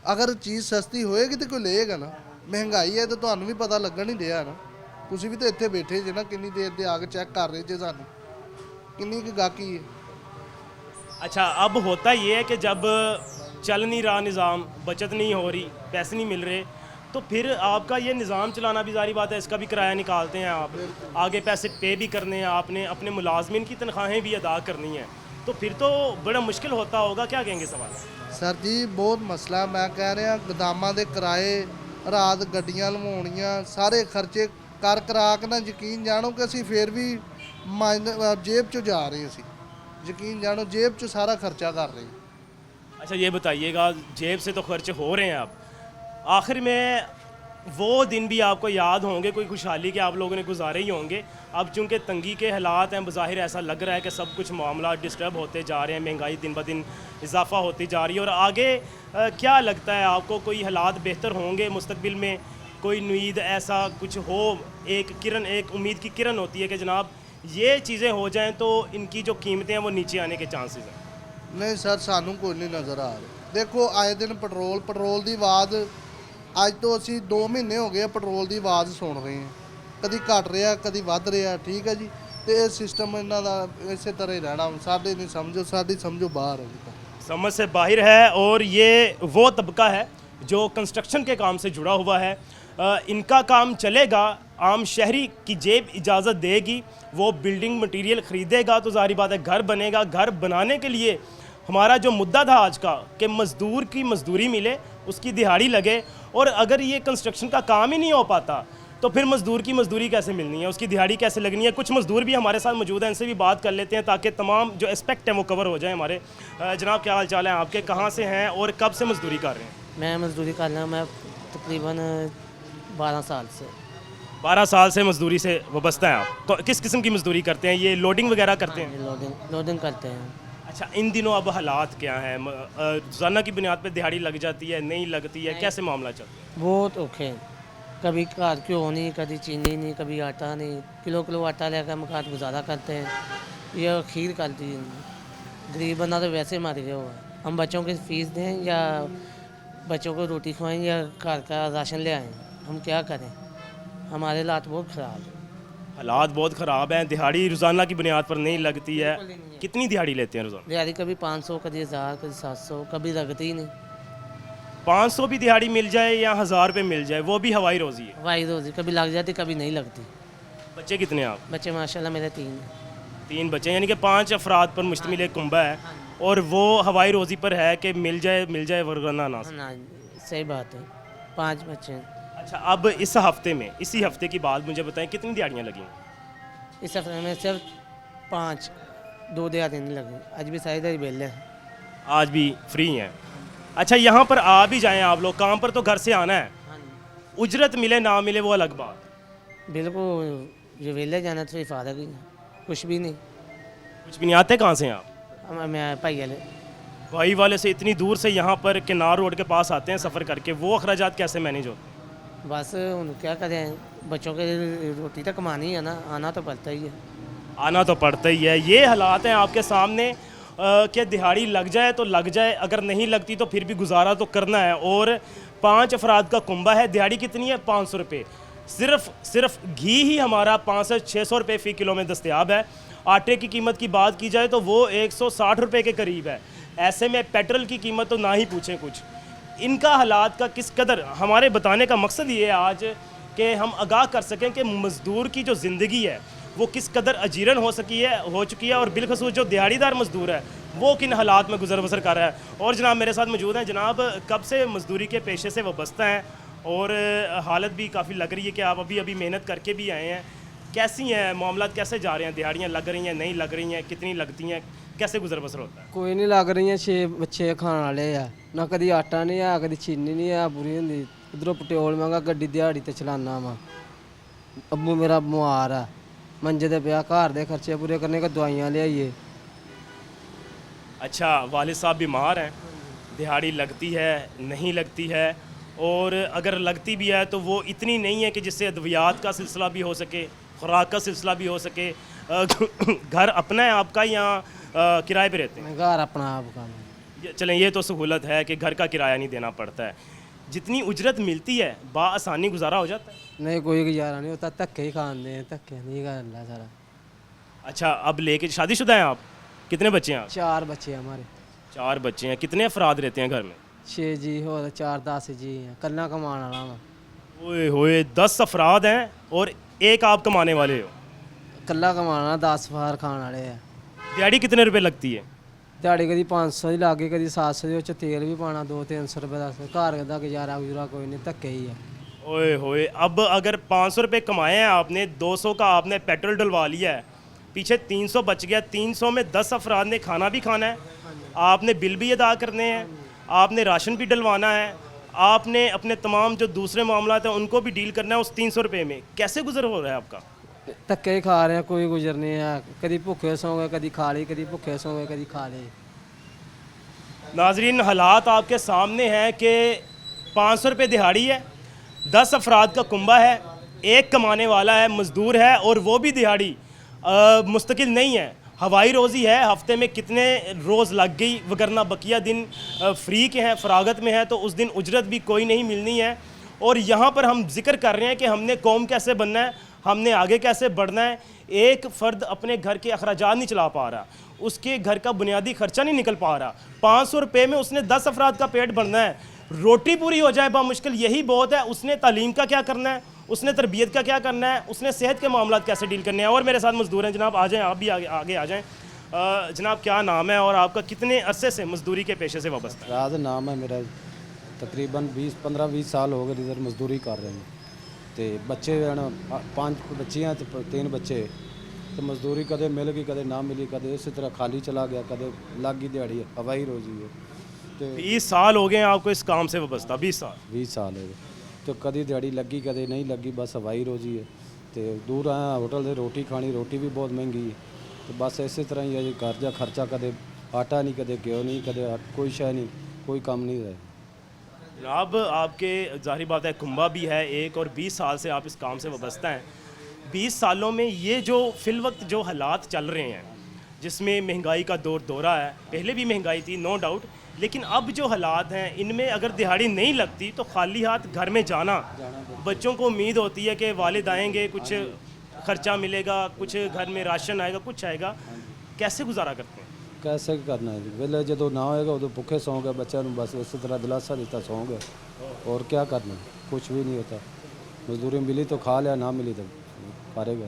अगर चीज़ सस्ती होएगी तो कोई लेगा ना, महंगाई है तो ਤੁਹਾਨੂੰ ਵੀ ਪਤਾ ਲੱਗਣ ਨਹੀਂ ਰਿਹਾ ਨਾ। ਤੁਸੀਂ ਵੀ ਤਾਂ ਇੱਥੇ ਬੈਠੇ ਜੇ ਨਾ, ਕਿੰਨੀ ਦੇਰ ਦੇ ਆ ਕੇ ਚੈੱਕ ਕਰ ਰਹੇ ਜੇ ਸਾਨੂੰ ਕਿੰਨੀ ਕੁ ਗਾਹਕੀ ਹੈ। अच्छा, अब होता ये है कि जब चल नहीं रहा निज़ाम, बचत नहीं हो रही, पैसे नहीं मिल रहे, तो फिर आपका ये निज़ाम चलाना भी ज़ाहिर बात है, इसका भी किराया निकालते हैं आप, आगे पैसे पे भी करने हैं आपने, अपने मुलाजमिन की तनख्वाहें भी अदा करनी है, तो फिर तो बड़ा मुश्किल होता होगा। क्या कहेंगे सवाल? ਸਰ ਜੀ ਬਹੁਤ ਮਸਲਾ, ਮੈਂ ਕਹਿ ਰਿਹਾ ਗੋਦਾਮਾਂ ਦੇ ਕਿਰਾਏ, ਰਾਤ ਗੱਡੀਆਂ ਲਵਾਉਣੀਆਂ, ਸਾਰੇ ਖਰਚੇ ਕਰ ਕਰਾ ਕੇ ਨਾ ਯਕੀਨ ਜਾਣੋ ਕਿ ਅਸੀਂ ਫੇਰ ਵੀ ਜੇਬ 'ਚੋਂ ਜਾ ਰਹੇ ਅਸੀਂ, ਯਕੀਨ ਜਾਣੋ ਜੇਬ 'ਚੋਂ ਸਾਰਾ ਖਰਚਾ ਕਰ ਰਹੇ। अच्छा, ये बताइएगा, जेब से तो खर्च हो रहे हैं आप, आखिर में वो दिन भी आपको याद होंगे, कोई खुशहाली के आप लोगों ने गुजारे ही होंगे। अब चूंकि तंगी के हालात हैं, बज़ाहिर ऐसा लग रहा है कि सब कुछ मामला डिस्टर्ब होते जा रहे हैं, महंगाई दिन ब दिन इजाफा होती जा रही है, और आगे क्या लगता है आपको कोई हालात बेहतर होंगे मुस्तकबिल में? कोई उम्मीद ऐसा कुछ हो, एक किरण, एक उम्मीद की किरण होती है कि जनाब ये चीज़ें हो जाएँ तो इनकी जो कीमतें हैं वो नीचे आने के चांसेस हैं? नहीं सर, सानू कोई नहीं नज़र आ रहा। देखो आए दिन ਪੈਟਰੋਲ ਦੀ ਆਵਾਜ਼, ਅੱਜ ਤੋਂ ਅਸੀਂ 2 ਮਹੀਨੇ ਹੋ ਗਏ ਪੈਟਰੋਲ ਦੀ ਆਵਾਜ਼ ਸੁਣ ਰਹੇ ਹਾਂ, ਕਦੀ ਘਟ ਰਿਹਾ ਕਦੀ ਵੱਧ ਰਿਹਾ, ਠੀਕ ਹੈ ਜੀ। ਤੇ ਇਹ ਸਿਸਟਮ ਇਹਨਾਂ ਦਾ ਇਸੇ ਤਰ੍ਹਾਂ ਹੀ ਰਹਿਣਾ, ਸਾਡੇ ਨਹੀਂ ਸਮਝੋ, ਸਾਡੀ ਸਮਝੋ ਬਾਹਰ ਹੈ ਜੀ। समझ से बाहर है, और ये वो तबका है जो कंस्ट्रक्शन के काम से जुड़ा हुआ है। इनका काम चलेगा, आम शहरी की जेब इजाज़त देगी, वो बिल्डिंग मटेरियल ख़रीदेगा तो ज़ाहिर बात है घर बनेगा। घर बनाने के लिए हमारा जो मुद्दा था आज का कि मज़दूर की मज़दूरी मिले, उसकी दिहाड़ी लगे, और अगर ये कंस्ट्रक्शन का काम ही नहीं हो पाता तो फिर मज़दूर की मज़दूरी कैसे मिलनी है, उसकी दिहाड़ी कैसे लगनी है? कुछ मज़दूर भी हमारे साथ मौजूद हैं, इनसे भी बात कर लेते हैं ताकि तमाम जो एस्पेक्ट हैं वो कवर हो जाए हमारे। जनाब क्या हाल चाल है आपके, कहाँ से हैं और कब से मज़दूरी कर रहे हैं? मैं मज़दूरी कर रहा हूँ, मैं तकरीबन 12 साल से। 12 साल से मज़दूरी से वाबस्ता हैं आप। तो किस किस्म की मज़दूरी करते हैं? ये लोडिंग वगैरह करते हैं? लोडिंग करते हैं। अच्छा, इन दिनों अब हालात क्या हैं? रोज़ाना की बुनियाद पर दिहाड़ी लग जाती है, नहीं लगती है, कैसे मामला चलता है? बहुत औखे हैं, कभी घर क्यों नहीं, कभी चीनी नहीं, कभी आटा नहीं, किलो आटा लेकर हम घर गुजारा करते हैं, या खीर करती है। गरीब बंदा तो वैसे मर गया हुआ है, हम बच्चों की फ़ीस दें या बच्चों को रोटी खवाएं या घर का राशन ले आएँ, हम क्या करें? हमारे हालात बहुत ख़राब है। हालात बहुत ख़राब हैं, दिहाड़ी रोज़ाना की बुनियाद पर नहीं लगती है। कितनी दिहाड़ी लेते हैं रोज़ाना? दिहाड़ी कभी 500, कभी 1000, कभी 700, कभी लगती ही नहीं। 500 भी दिहाड़ी मिल जाए या 1000 रुपये मिल जाए, वो भी हवाई रोज़ी है। हवाई रोज़ी कभी लग जाती, कभी नहीं लगती। बच्चे कितने हैं आप? बच्चे माशाल्लाह मेरे 3। 3 बच्चे, यानी कि 5 अफराद पर मुश्तमिल एक कुंबा है, और वो हवाई रोज़ी पर है कि मिल जाए वरना ना। ना, सही बात है, 5 बच्चे हैं। अच्छा, अब इस हफ्ते में, इसी हफ्ते की बात मुझे बताएं, कितनी दिहाड़ियाँ लगी? इस हफ्ते में सिर्फ 5, 2 दिहाड़ी नहीं लगी। आज भी सारी दिहाड़ी बेल है, आज भी फ्री हैं। अच्छा, यहाँ पर आ भी जाएं आप लोग, काम पर तो घर से आना है, उजरत मिले ना मिले वो अलग बात। बिल्कुल, जो वेले जाना तो फायदा ही कुछ भी नहीं। कुछ भी नहीं आते? कहाँ से हैं आप? मैं भाई वाले। भाई वाले से इतनी दूर से यहाँ पर किनार रोड के पास आते हैं सफ़र करके, वो अखराजात कैसे मैनेज होते हैं? बस क्या करें, बच्चों के रोटी तो कमानी है ना, आना तो पड़ता ही है। आना तो पड़ता ही है। ये हालात हैं आपके सामने कि दिहाड़ी लग जाए तो लग जाए, अगर नहीं लगती तो फिर भी गुजारा तो करना है। और 5 अफराद का कुंबा है, दिहाड़ी कितनी है? 500 रुपये। सिर्फ घी ही हमारा 500-600 रुपये फ़ी किलो में दस्तयाब है। आटे की कीमत की बात की जाए तो वो 160 रुपये के करीब है। ऐसे में पेट्रोल की कीमत तो ना ही पूछें कुछ। इनका हालात का किस कदर, हमारे बताने का मकसद ये है आज कि हम आगाह कर सकें कि मज़दूर की जो ज़िंदगी है वो किस कदर अजीरन हो चुकी है, और बिलखसूस जो दिहाड़ीदार मज़दूर है वो किन हालात में गुजर बसर कर रहा है। और जनाब मेरे साथ मौजूद हैं। जनाब कब से मजदूरी के पेशे से वाबस्ता हैं और हालत भी काफ़ी लग रही है कि आप अभी अभी मेहनत करके भी आए हैं, कैसी हैं मामलात, कैसे जा रहे हैं, दिहाड़ियाँ लग रही हैं नहीं लग रही हैं, कितनी लगती हैं, कैसे गुजर बसर होता है? कोई नहीं लग रही 6 बच्चे खाने वाले आ ना, कभी आटा नहीं है कभी चीनी नहीं है बुरी होंगी, उधरों पेट्रोल महंगा, गड्डी दिहाड़ी ते चलाना वा, अब्बू मेरा बीमार है मंजे ते पिया, घर दे खर्चे पूरे करने का दवाइयाँ ले आइए। अच्छा, वालिद साहब बीमार हैं, दिहाड़ी लगती है नहीं लगती है, और अगर लगती भी है तो वो इतनी नहीं है कि जिससे अद्वियात का सिलसिला भी हो सके, खुराक का सिलसिला भी हो सके। घर अपना है आपका या किराए पे रहते हैं? घर अपना आपका चलें, ये तो सहूलत है कि घर का किराया नहीं देना पड़ता है। जितनी उजरत मिलती है बाआसानी गुजारा हो जाता है? नहीं, कोई गुजारा नहीं होता, धक्के ही खाते हैं, धक्के नहीं करना सारा। अच्छा, अब लेके शादीशुदा हैं आप? कितने बच्चे हैं आप? 4 बच्चे हैं हमारे। 4 बच्चे हैं। कितने अफराद रहते हैं घर में? 6 जी हो 4 10 जी हैं, कल्ला कमान वाला वा, ओए होए 10 अफराद हैं और एक आप कमाने वाले हो। कल्ला कमाना 10 बार खाने वाले हैं। दिहाड़ी कितने रुपए लगती है? दिहाड़ी कभी 500 ਦੀ लागे, कभी 700 ਦੀ, तेल भी पाना 200-300 रुपये का, घर का गुजारा गुजरा कोई नहीं, धक्के ही है। ओए होए, अब अगर 500 रुपये कमाए हैं आपने, 200 का आपने पेट्रोल डलवा लिया है, पीछे 300 बच गया, 300 में 10 अफराद ने खाना भी खाना है, आपने बिल भी अदा करने हैं, आपने राशन भी डलवाना है, आपने अपने तमाम जो दूसरे मामला हैं उनको भी डील करना है उस 300 रुपये में। कैसे गुजर हो रहा है आपका? धक्के ही खा रहे हैं, कोई गुजर नहीं है, कभी भुखे सो गए, कभी खा ली, कभी भुखे सो गए, कभी खा ली। नाजरीन, हालात आपके सामने हैं कि 500 रुपये दिहाड़ी है, 10 अफराद का कुंबा है, एक कमाने वाला है, मज़दूर है, और वो भी दिहाड़ी मुस्तकिल नहीं है, हवाई रोज़ी है, हफ्ते में कितने रोज़ लग गई, वगरना बकिया दिन फ्री के हैं, फरागत में है, तो उस दिन उजरत भी कोई नहीं मिलनी है। और यहाँ पर हम जिक्र कर रहे हैं कि हमने कौम कैसे बनना है, हमने आगे कैसे बढ़ना है। एक फ़र्द अपने घर के अखराजात नहीं चला पा रहा, उसके घर का बुनियादी खर्चा नहीं निकल पा रहा, 500 रुपये में उसने 10 अफराद का पेट भरना है, रोटी पूरी हो जाए बामुश्किल यही बहुत है। उसने तालीम का क्या करना है, उसने तरबियत का क्या करना है, उसने सेहत के मामला कैसे डील करने हैं। और मेरे साथ मजदूर हैं, जनाब आ जाएँ, आप भी आगे आ जाएँ। जनाब क्या नाम है और आपका कितने अरसे से मजदूरी के पेशे से वाबस्ता है? राज नाम है मेरा, तकरीबन 15-20 साल हो गए इधर मजदूरी कर रहे हैं। तो बच्चे 5 बच्चियाँ तो 3 बच्चे, तो मजदूरी कदे मिल गई कदे ना मिली, कदे इसी तरह खाली चला गया, कदे लग गई दिहाड़ी, हवाई रोजी है। तो 20 साल हो गए आपको इस काम से वाबस्ता? 20 साल हो गए, तो कदी दिहाड़ी लगी कदे नहीं लगी, बस हवाई रोजी है। तो दूर आया होटल से रोटी खानी, रोटी भी बहुत महंगी है, तो बस इसी तरह ही है जी, घर का खर्चा, कदे आटा नहीं, कदे घ्यो नहीं, कदे कोई शय नहीं, कोई काम नहीं रहे। जनाब आपके ज़ाहिर बात है कुंबा भी है एक, और 20 साल से आप इस काम से वाबस्ता हैं। 20 सालों में ये जो फिल वक्त जो हालात चल रहे हैं, जिसमें महंगाई का दौरा है, पहले भी महंगाई थी नो डाउट, लेकिन अब जो हालात हैं इनमें अगर दिहाड़ी नहीं लगती तो खाली हाथ घर में जाना, बच्चों को उम्मीद होती है कि वालिद आएंगे, कुछ खर्चा मिलेगा, कुछ घर में राशन आएगा, कुछ आएगा, कैसे गुजारा करते हैं? कैसे करना है जी, वेले जो ना होएगा उदो भुखे सौ गए, बच्चों को बस इसी तरह दिलासा दिता सौ गए, और क्या करना, कुछ भी नहीं होता। मजदूरी मिली तो खा लिया, ना मिली तो पारेगा।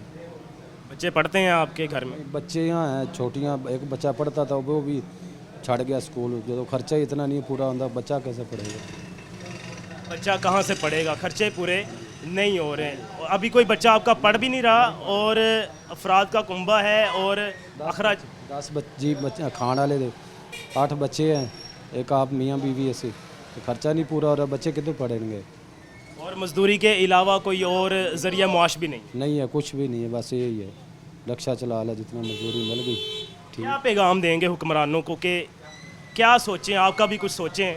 बच्चे पढ़ते हैं आपके घर में? बच्चे यहाँ हैं छोटियाँ, एक बच्चा पढ़ता था वो भी छड़ गया स्कूल, जो खर्चा ही इतना नहीं पूरा होता, बच्चा कैसे पढ़ेगा? बच्चा कहाँ से पढ़ेगा, खर्चे पूरे नहीं हो रहे। अभी कोई बच्चा आपका पढ़ भी नहीं रहा और अफराद का कुंबा है और अखराज 10 बच्चे खाने वाले थे, 8 बच्चे हैं, एक आप मियाँ बीवी ऐसे, तो खर्चा नहीं पूरा हो रहा, बच्चे कितने पढ़ेंगे? और मजदूरी के अलावा कोई और ज़रिया मुआश भी नहीं है, कुछ भी नहीं है, बस यही है, रक्षा चला ला, जितना मजदूरी मिल गई। क्या पैगाम देंगे हुक्मरानों को कि क्या सोचें, आपका भी कुछ सोचें,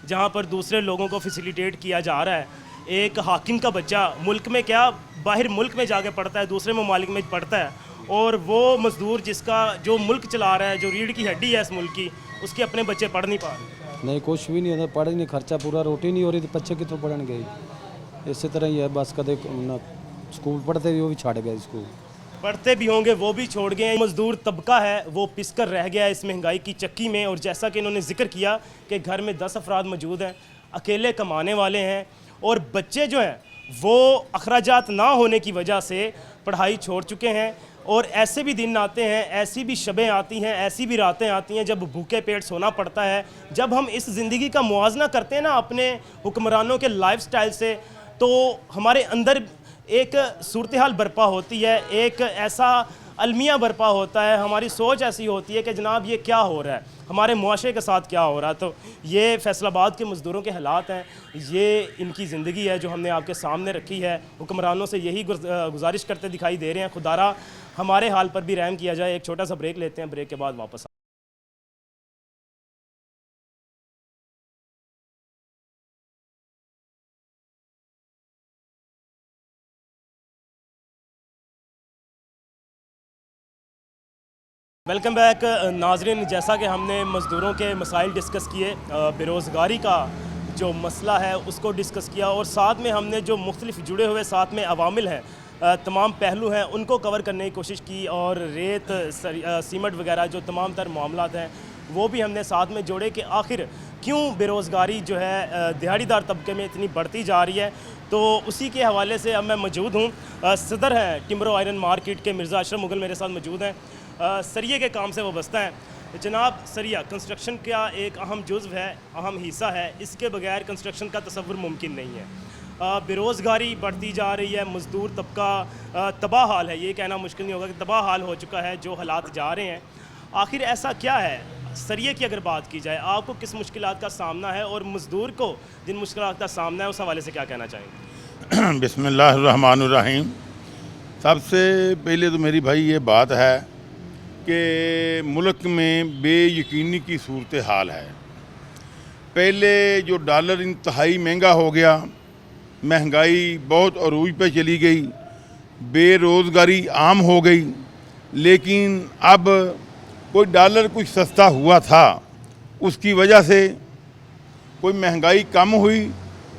जहाँ पर दूसरे लोगों को फैसिलिटेट किया जा रहा है। एक हाकिम का बच्चा मुल्क में क्या बाहर मुल्क में जाके पढ़ता है, दूसरे ममालिक में पढ़ता है, और वो मजदूर जिसका जो मुल्क चला रहा है, जो रीढ़ की हड्डी है इस मुल्क की, उसके अपने बच्चे पढ़ नहीं पा रहे। नहीं, कुछ भी नहीं होता, पढ़ नहीं, खर्चा पूरा, रोटी नहीं हो रही तो बच्चे कितों पढ़न गए। इसी तरह ही है, बस कदे स्कूल पढ़ते भी वो भी छाड़ गए, स्कूल पढ़ते भी होंगे वो भी छोड़ गए। मजदूर तबका है वो पिसकर रह गया इस महंगाई की चक्की में। और जैसा कि इन्होंने जिक्र किया कि घर में 10 अफराद मौजूद हैं, अकेले कमाने वाले हैं, और बच्चे जो हैं वो अखराजात ना होने की वजह से पढ़ाई छोड़ चुके हैं। और ऐसे भी दिन आते हैं, ऐसी भी शबें आती हैं, ऐसी भी रातें आती हैं जब भूखे पेट सोना पड़ता है। जब हम इस ज़िंदगी का मुआवजा करते हैं ना अपने हुक्मरानों के लाइफस्टाइल से, तो हमारे अंदर एक सूरत हाल बर्पा होती है, एक ऐसा अलमिया बर्पा होता है, हमारी सोच ऐसी होती है कि जनाब ये क्या हो रहा है, हमारे मुआशरे के साथ क्या हो रहा है। तो ये फैसलाबाद के मज़दूरों के हालात हैं, ये इनकी ज़िंदगी है जो हमने आपके सामने रखी है। हुक्मरानों से यही गुजारिश करते दिखाई दे रहे हैं, खुदारा हमारे हाल पर भी रहम किया जाए। एक छोटा सा ब्रेक लेते हैं, ब्रेक के बाद वापस वेलकम बैक नाजरीन। जैसा कि हमने मज़दूरों के मसाइल डिस्कस किए, बेरोज़गारी का जो मसला है उसको डिस्कस किया, और साथ में हमने जो मुख्तलिफ जुड़े हुए साथ में अवामिल हैं, तमाम पहलू हैं, उनको कवर करने की कोशिश की, और रेत सीमेंट वगैरह जो तमाम तर मामलात हैं वो भी हमने साथ में जोड़े कि आखिर क्यों बेरोज़गारी जो है दिहाड़ीदार तबके में इतनी बढ़ती जा रही है। तो उसी के हवाले से अब मैं मौजूद हूँ, सदर हैं टिम्बरो आयरन मार्केट के मिर्ज़ा अशरफ मुगल मेरे साथ मौजूद हैं। सरिये के काम से वाबस्ता हैं। जनाब, सरिया कंस्ट्रक्शन का एक अहम जुज़्व है, अहम हिस्सा है, इसके बगैर कंस्ट्रक्शन का तसव्वुर मुमकिन नहीं है। बेरोज़गारी बढ़ती जा रही है, मज़दूर तबका तबाह हाल है, ये कहना मुश्किल नहीं होगा कि तबाह हाल हो चुका है जो हालात जा रहे हैं। आखिर ऐसा क्या है? सरिये की अगर बात की जाए, आपको किस मुश्किलात का सामना है, और मज़दूर को जिन मुश्किलात का सामना है उस हवाले से क्या कहना चाहेंगे? बिस्मिल्लाहिर्रहमानुर्रहीम। सबसे पहले तो मेरी भाई ये बात है कि मुल्क में बेयकीनी की सूरत हाल है। पहले जो डॉलर इंतहाई महंगा हो गया, महंगाई बहुत अरूज पे चली गई, बेरोज़गारी आम हो गई, लेकिन अब कोई डॉलर कुछ सस्ता हुआ था, उसकी वजह से कोई महंगाई कम हुई,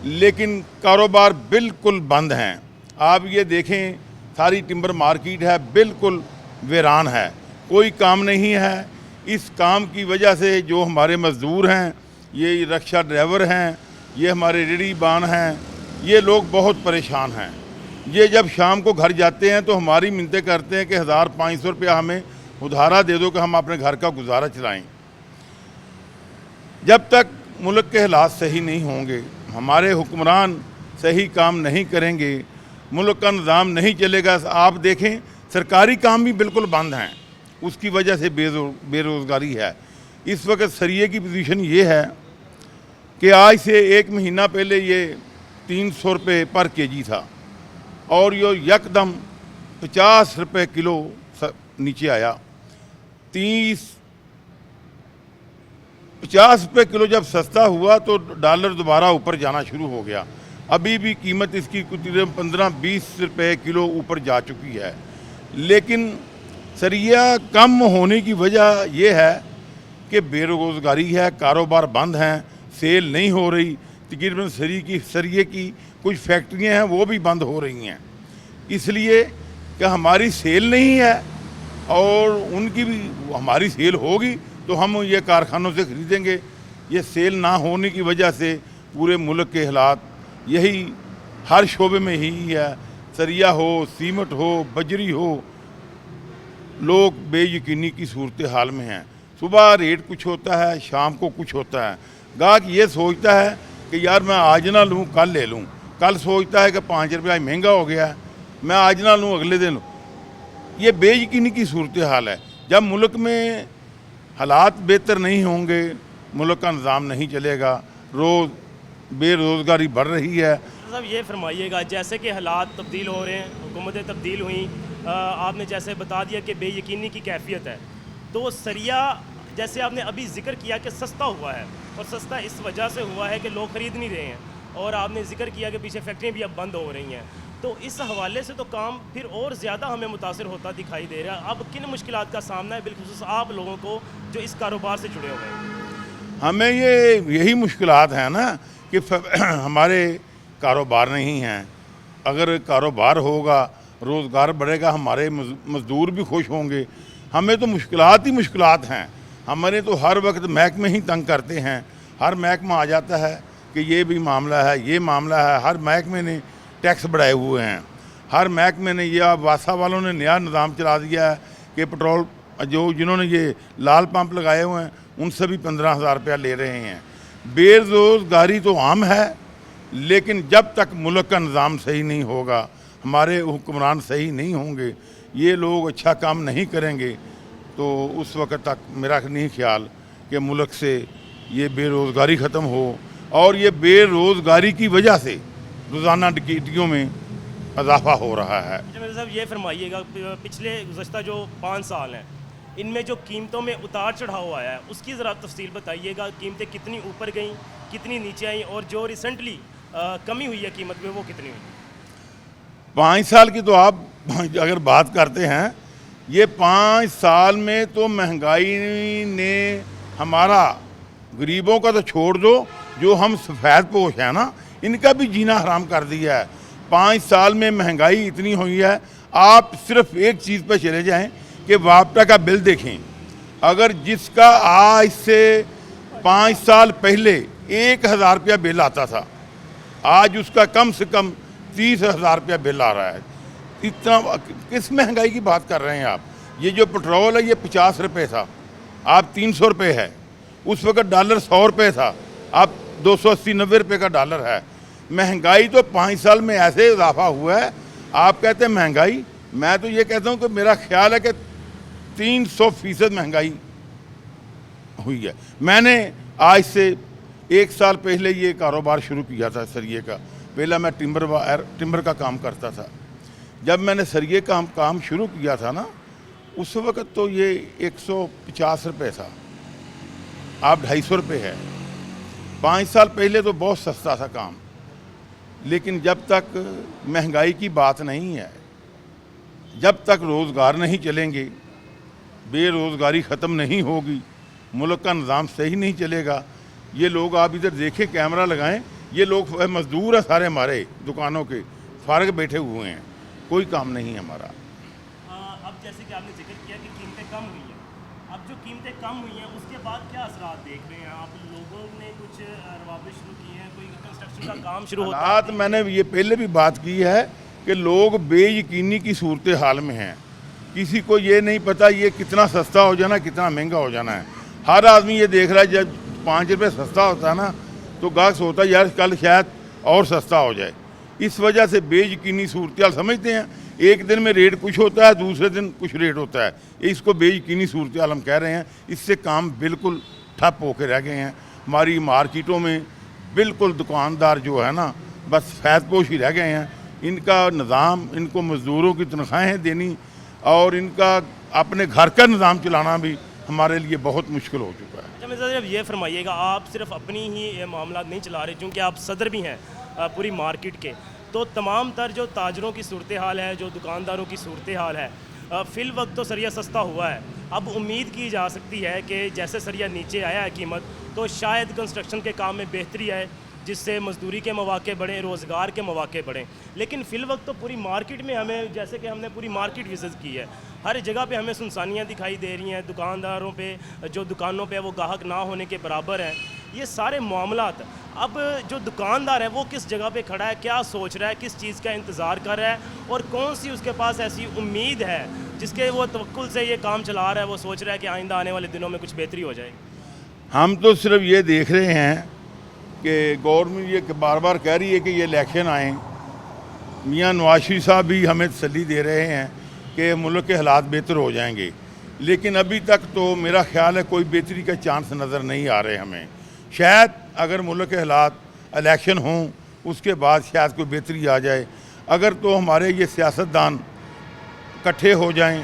लेकिन कारोबार बिल्कुल बंद हैं। आप ये देखें, सारी टिम्बर मार्केट है बिल्कुल वीरान है, कोई काम नहीं है। इस काम की वजह से जो हमारे मज़दूर हैं, ये रिक्शा ड्राइवर हैं, ये हमारे रेडी बान हैं, ये लोग बहुत परेशान हैं। ये जब शाम को घर जाते हैं तो हमारी मिन्नतें करते हैं कि 1500 रुपया हमें उधारा दे दो कि हम अपने घर का गुजारा चलाएं। जब तक मुल्क के हालात सही नहीं होंगे, हमारे हुक्मरान सही काम नहीं करेंगे, मुल्क का निज़ाम नहीं चलेगा। आप देखें, सरकारी काम भी बिल्कुल बंद हैं, उसकी वजह से बेरोज़गारी है। इस वक्त सरिये की पोजीशन ये है कि आज से 1 महीना पहले ये 300 रुपये पर केजी था, और ये यकदम 50 रुपये किलो नीचे आया। 50 रुपये किलो जब सस्ता हुआ तो डॉलर दोबारा ऊपर जाना शुरू हो गया। अभी भी कीमत इसकी तकरीबन 15-20 रुपये किलो ऊपर जा चुकी है। लेकिन सरिया कम होने की वजह यह है कि बेरोज़गारी है, कारोबार बंद हैं, सेल नहीं हो रही। तकरीबन सरिये की कुछ फैक्ट्रियां हैं वो भी बंद हो रही हैं, इसलिए कि हमारी सेल नहीं है, और उनकी भी हमारी सेल होगी तो हम ये कारखानों से ख़रीदेंगे। ये सेल ना होने की वजह से पूरे मुल्क के हालात यही हर शोबे में ही है। सरिया हो, सीमेंट हो, बजरी हो, लोग बेयकीनी की सूरत हाल में हैं। सुबह रेट कुछ होता है, शाम को कुछ होता है। गाहक ये सोचता है कि यार मैं आज ना लूँ कल ले लूँ, कल सोचता है कि 5 रुपया महंगा हो गया है, मैं आज ना लूँ अगले दिन लूँ। ये बेयकीनी की सूरत हाल है। जब मुल्क में हालात बेहतर नहीं होंगे, मुल्क का निज़ाम नहीं चलेगा, रोज़ बेरोज़गारी बढ़ रही है। साहब, ये फरमाइएगा, जैसे कि हालात तब्दील हो रहे हैं, हुकूमतें तब्दील हुई, आपने जैसे बता दिया कि बेयकीनी की कैफियत है, तो सरिया जैसे आपने अभी जिक्र किया कि सस्ता हुआ है, और सस्ता इस वजह से हुआ है कि लोग ख़रीद नहीं रहे हैं, और आपने जिक्र किया कि पीछे फैक्ट्रियाँ भी अब बंद हो रही हैं, तो इस हवाले से तो काम फिर और ज़्यादा हमें मुतासर होता दिखाई दे रहा है। अब किन मुश्किलात का सामना है बिलखुसूस आप लोगों को जो इस कारोबार से जुड़े हुए हैं? हमें यही मुश्किलात हैं ना कि हमारे कारोबार नहीं हैं। अगर कारोबार होगा, रोज़गार बढ़ेगा, हमारे मज़दूर भी खुश होंगे। हमें तो मुश्किलात ही मुश्किलात हैं। हमारे तो हर वक्त महकमे ही तंग करते हैं। हर महकमा आ जाता है कि ये भी मामला है, ये मामला है। हर महकमे ने टैक्स बढ़ाए हुए हैं। हर महकमे ने ये, अब वासा वालों ने नया निज़ाम चला दिया है कि पेट्रोल जिन्होंने ये लाल पंप लगाए हुए हैं उनसे भी 15,000 रुपया ले रहे हैं। बेरोज़गारी तो आम है, लेकिन जब तक मुल्क का निज़ाम सही नहीं होगा, हमारे हुक्मरान सही नहीं होंगे, ये लोग अच्छा काम नहीं करेंगे, तो उस वक्त तक मेरा नहीं ख्याल कि मुल्क से ये बेरोज़गारी ख़त्म हो। और ये बेरोज़गारी की वजह से रोज़ाना डकैतियों में इजाफा हो रहा है। मेरे साहब ये फरमाइएगा, पिछले गुज़श्ता जो 5 साल हैं इनमें जो कीमतों में उतार चढ़ाव आया है उसकी ज़रा तफसील बताइएगा। कीमतें कितनी ऊपर गईं, कितनी नीचे आईं, और जो रिसेंटली कमी हुई है कीमत में वो कितनी हुई? 5 साल की तो आप अगर बात करते हैं, ये 5 साल में तो महंगाई ने हमारा, गरीबों का तो छोड़ दो, जो हम सफ़ेद पोश हैं ना, इनका भी जीना हराम कर दिया है। 5 साल में महंगाई इतनी हुई है, आप सिर्फ एक चीज़ पर चले जाएं कि वापटा का बिल देखें। अगर जिसका आज से 5 साल पहले 1,000 रुपया बिल आता था, आज उसका कम से कम 30,000 रुपया बिल आ रहा है। इतना किस महंगाई की बात कर रहे हैं आप? ये जो पेट्रोल है ये 50 रुपये था, आप 300 रुपये है। उस वक्त डॉलर 100 रुपये था, अब 280-90 रुपये का डॉलर है। महंगाई तो 5 साल में ऐसे इजाफा हुआ है। आप कहते हैं महंगाई, मैं तो ये कहता हूँ कि मेरा ख्याल है कि 300% महंगाई हुई है। मैंने आज से 1 साल पहले ये कारोबार शुरू किया था सरिये का। पहला मैं टिम्बर का काम करता था। जब मैंने सरिये का काम शुरू किया था ना, उस वक्त तो ये 150 रुपये था, आप 250 रुपये है। 5 साल पहले तो बहुत सस्ता था काम। लेकिन जब तक महंगाई की बात नहीं है, जब तक रोज़गार नहीं चलेंगे, बेरोज़गारी ख़त्म नहीं होगी, मुल्क का निज़ाम सही नहीं चलेगा। ये लोग आप इधर देखें, कैमरा लगाएं, ये लोग मज़दूर हैं सारे हमारे दुकानों के, फारग बैठे हुए हैं, कोई काम नहीं है हमारा। अब जैसे कि आपने जिक्र किया कि कीमतें कम हुई हैं, अब जो कीमतें कम हुई हैं उसके बाद क्या असरात देख रहे हैं आप? लोगों ने कुछ रवाबिश शुरू की हैं, कोई कंस्ट्रक्शन का काम शुरू होता है? हालात मैंने ये पहले भी बात की है कि लोग बेयकीनी की सूरत हाल में हैं। किसी को ये नहीं पता ये कितना सस्ता हो जाना, कितना महंगा हो जाना है। हर आदमी ये देख रहा है, जब 5 रुपये सस्ता होता है ना तो गाहक सोचता है यार कल शायद और सस्ता हो जाए। इस वजह से बेयकीनी सूरत हाल समझते हैं। एक दिन में रेट कुछ होता है, दूसरे दिन कुछ रेट होता है, इसको बेयकीनी सूरत हाल हम कह रहे हैं। इससे काम बिल्कुल ठप होकर रह गए हैं। हमारी मार्केटों में बिल्कुल दुकानदार जो है ना, बस फैज़पोश ही रह गए हैं। इनका निज़ाम, इनको मज़दूरों की तनख्वाहें देनी और इनका अपने घर का निज़ाम चलाना भी हमारे लिए बहुत मुश्किल हो चुका है। अच्छा मिर्ज़ा साहब ये फरमाइएगा, आप सिर्फ अपनी ही मामला नहीं चला रहे, क्योंकि आप सदर भी हैं पूरी मार्केट के, तो तमाम तर जो ताजरों की सूरत हाल है, जो दुकानदारों की सूरत हाल है, फ़िल वक्त तो सरिया सस्ता हुआ है। अब उम्मीद की जा सकती है कि जैसे सरिया नीचे आया है कीमत, तो शायद कंस्ट्रक्शन के काम में बेहतरी आए, जिससे मजदूरी के मौके बढ़ें, रोज़गार के मौके बढ़ें। लेकिन फ़िल वक्त तो पूरी मार्केट में हमें, जैसे कि हमने पूरी मार्केट विज़िट की है, हर जगह पे हमें सुनसानियाँ दिखाई दे रही हैं। दुकानदारों पे, जो दुकानों पे वो गाहक ना होने के बराबर हैं। ये सारे मामलात, अब जो दुकानदार है वो किस जगह पे खड़ा है, क्या सोच रहा है, किस चीज़ का इंतज़ार कर रहा है, और कौन सी उसके पास ऐसी उम्मीद है जिसके वो तवक्कुल से ये काम चला रहा है, वो सोच रहा है कि आइंदा आने वाले दिनों में कुछ बेहतरी हो जाएगी। हम तो सिर्फ ये देख रहे हैं कि गवर्नमेंट ये बार बार कह रही है कि ये इलेक्शन आए। मियाँ नवाज शरीफ साहब भी हमें तसल्ली दे रहे हैं कि मुल्क के हालात बेहतर हो जाएंगे, लेकिन अभी तक तो मेरा ख्याल है कोई बेहतरी का चांस नज़र नहीं आ रहे हमें। शायद अगर मुल्क के हालात इलेक्शन हों उसके बाद शायद कोई बेहतरी आ जाए। अगर तो हमारे ये सियासतदान इकट्ठे हो जाएं,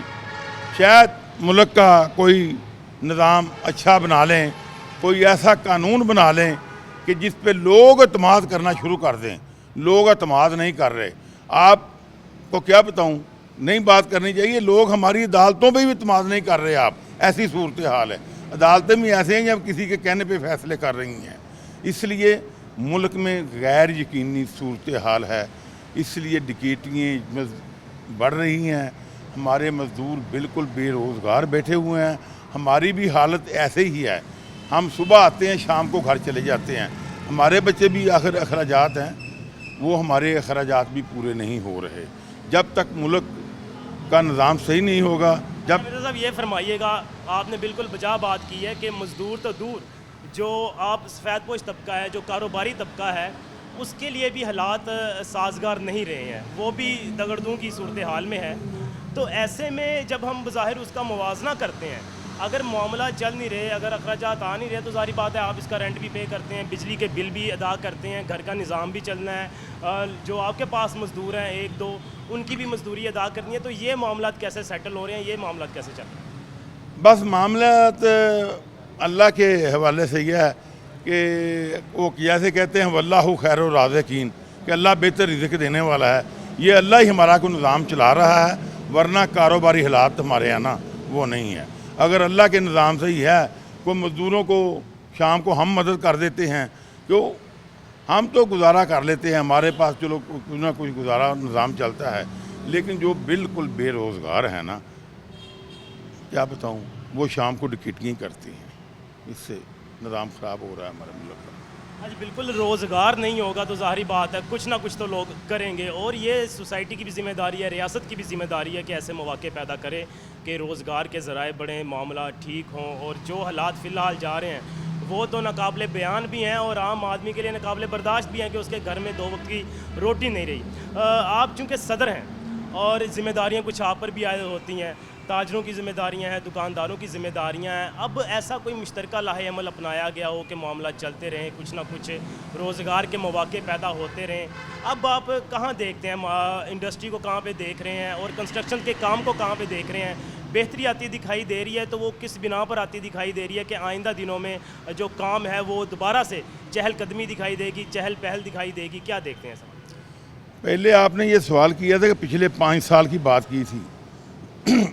शायद मुल्क का कोई निज़ाम अच्छा बना लें, कोई ऐसा कानून बना लें कि जिस पे लोग एतमाद करना शुरू कर दें। लोग एतमाद नहीं कर रहे। आपको क्या बताऊं, नहीं बात करनी चाहिए। लोग हमारी अदालतों पे भी एतमाद नहीं कर रहे। आप ऐसी सूरत हाल है, अदालतें भी ऐसे हैं जब किसी के कहने पे फैसले कर रही हैं। इसलिए मुल्क में गैर यकीनी सूरत हाल है, इसलिए डकैतियाँ बढ़ रही हैं। हमारे मज़दूर बिल्कुल बेरोज़गार बैठे हुए हैं। हमारी भी हालत ऐसे ही है। हम सुबह आते हैं, शाम को घर चले जाते हैं। हमारे बच्चे भी आखिर अखराजात हैं, वो हमारे अखराजात भी पूरे नहीं हो रहे। जब तक मुल्क का निज़ाम सही नहीं होगा, जब मिर्ज़ा साहब ये फरमाइएगा, आपने बिल्कुल बजा बात की है कि मज़दूर तो दूर, जो आप सफ़ेदपोश तबका है, जो कारोबारी तबका है, उसके लिए भी हालात साजगार नहीं रहे हैं, वो भी दगड़दूं की सूरत हाल में है। तो ऐसे में जब हम बज़ाहिर उसका मुवाजना करते हैं, अगर मामला चल नहीं रहे, अगर अखराजात आ नहीं रहे, तो ज़ाहिर बात है आप इसका रेंट भी पे करते हैं, बिजली के बिल भी अदा करते हैं, घर का निज़ाम भी चलना है, जो आपके पास मज़दूर हैं एक दो, उनकी भी मजदूरी अदा करनी है। तो ये मामला कैसे सेटल हो रहे हैं, ये मामला कैसे चल रहे हैं? बस मामला अल्लाह के हवाले से यह है कि वो जैसे कहते हैं वल्लाहु खैरु राज़िकीन, कि अल्लाह बेहतर रिज़्क़ देने वाला है। ये अल्लाह ही हमारा को निज़ाम चला रहा है, वरना कारोबारी हालात हमारे यहाँ ना वो नहीं है। अगर अल्लाह के निज़ाम से ही है, कोई मज़दूरों को शाम को हम मदद कर देते हैं, क्यों हम तो गुजारा कर लेते हैं, हमारे पास चलो कुछ ना कुछ गुजारा निज़ाम चलता है। लेकिन जो बिल्कुल बेरोज़गार है ना, क्या बताऊँ, वो शाम को डिकटियाँ करती हैं, इससे निज़ाम ख़राब हो रहा है हमारे मुल्क का। आज बिल्कुल रोज़गार नहीं होगा तो ज़ाहिर बात है कुछ ना कुछ तो लोग करेंगे, और ये सोसाइटी की भी ज़िम्मेदारी है, रियासत की भी ज़िम्मेदारी है कि ऐसे मौके पैदा करे कि रोज़गार के ज़राए बढ़ें, मामला ठीक हों। और जो हालात फ़िलहाल जा रहे हैं वो तो नाकाबिले बयान भी हैं और आम आदमी के लिए नाकाबिले बर्दाश्त भी हैं कि उसके घर में 2 वक्त की रोटी नहीं रही। आप चूँकि सदर हैं और ज़िम्मेदारियाँ कुछ आप पर भी आयद होती हैं, ताजरों की ज़िम्मेदारियाँ हैं, दुकानदारों की ज़िम्मेदारियाँ हैं। अब ऐसा कोई मुश्तरका लाहे अमल अपनाया गया हो कि मामला चलते रहें, कुछ ना कुछ रोज़गार के मौके पैदा होते रहें। अब आप कहाँ देखते हैं, इंडस्ट्री को कहाँ पे देख रहे हैं और कंस्ट्रक्शन के काम को कहाँ पे देख रहे हैं? बेहतरी आती दिखाई दे रही है तो वो किस बिना पर आती दिखाई दे रही है कि आइंदा दिनों में जो काम है वो दोबारा से चहलकदमी दिखाई देगी, चहल पहल दिखाई देगी? क्या देखते हैं सर? पहले आपने ये सवाल किया था कि पिछले 5 साल की बात की थी।